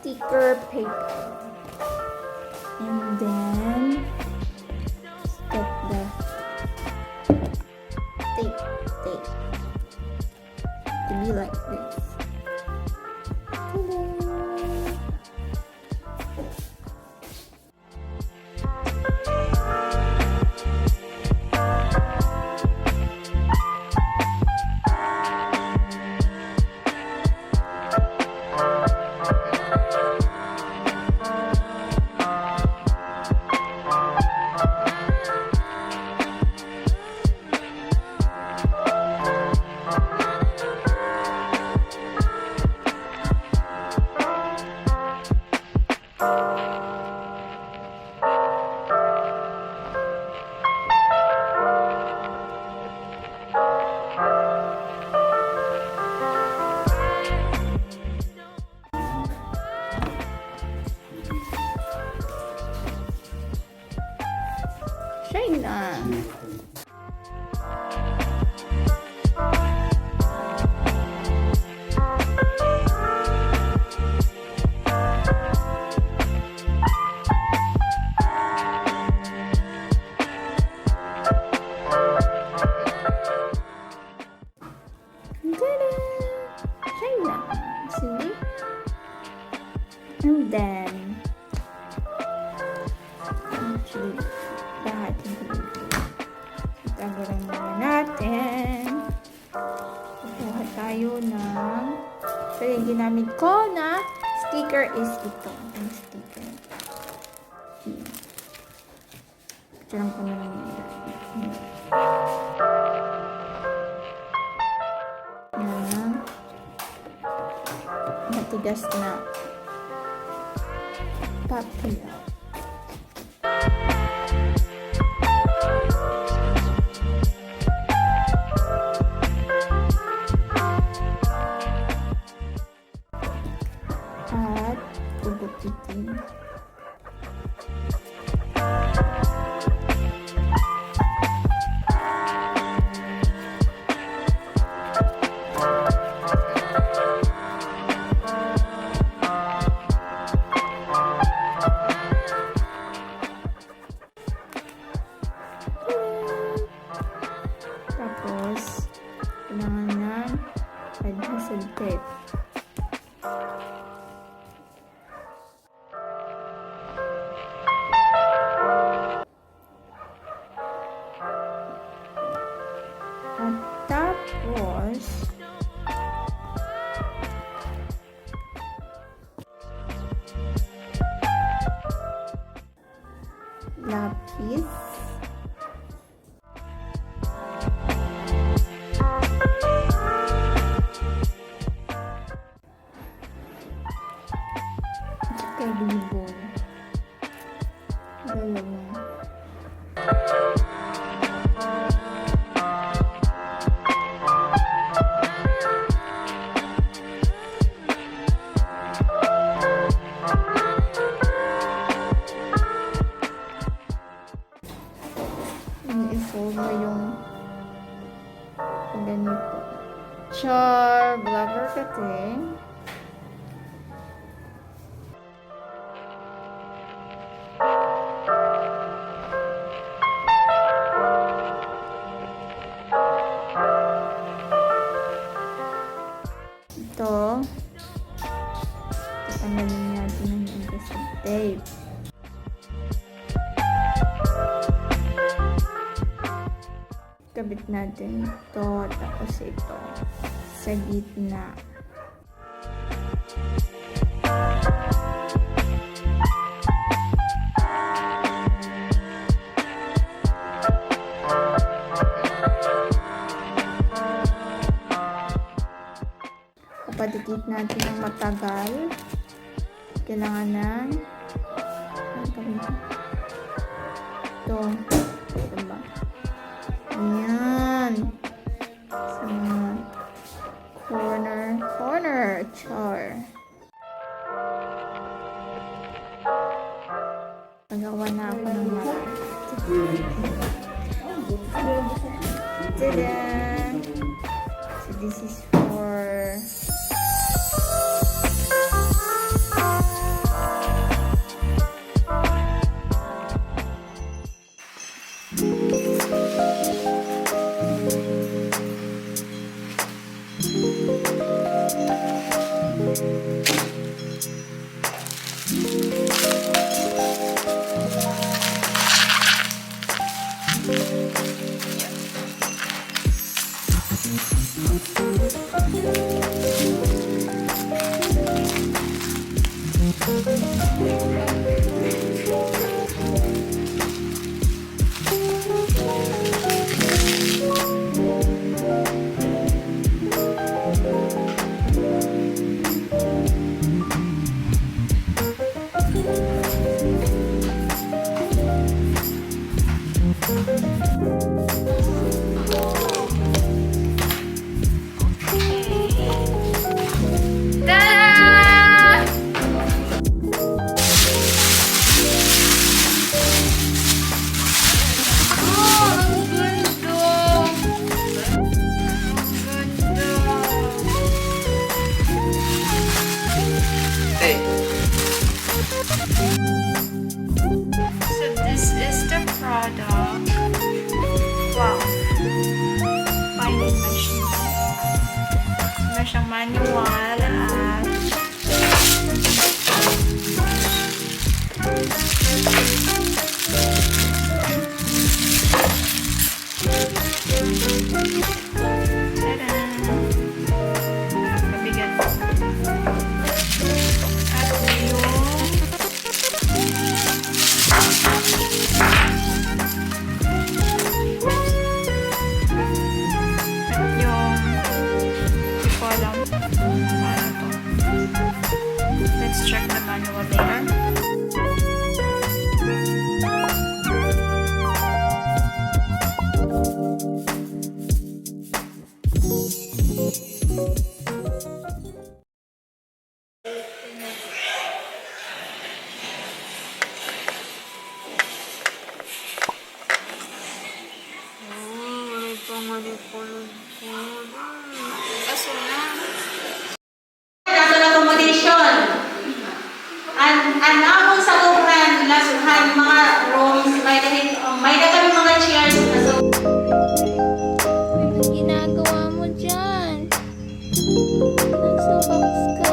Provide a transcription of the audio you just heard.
sticker paper. And then get the tape to be like this. Ta-da! China. China. See? And then actually lahat yung itago lang muna natin. Kukuha tayo ng yung ginamit ko na sticker is ito. Ang sticker. Picture ko na lang yan. Yan. Matigas na papel. At gugupitin. Tapos, kailangan ng adhesive tape. At tapos, lapis. Tsaka ribbon. Dalawa. I-fold mo yung ganito. Char! Blabber cutting. Ito. Tatanggalin natin ng adhesive tape. Kabit natin ito, tapos ito sa gitna. Papadikit natin ng matagal. Kailangan ng ito. Diba? Ayan. Sa mga corner. Char. Pagawa na ako ng mata. Tada! So this is for ate. So this is the product. Wow. Binding machine. Meron siyang manual at mabigat. At yung hindi ko alam paano to. Let's check the manual later. Kaso na. National accommodation. Ang namong sa looban, lasuhan mga rooms, may na kami mga chairs na so. Anong ginagawa mo dyan? Nasa box ka.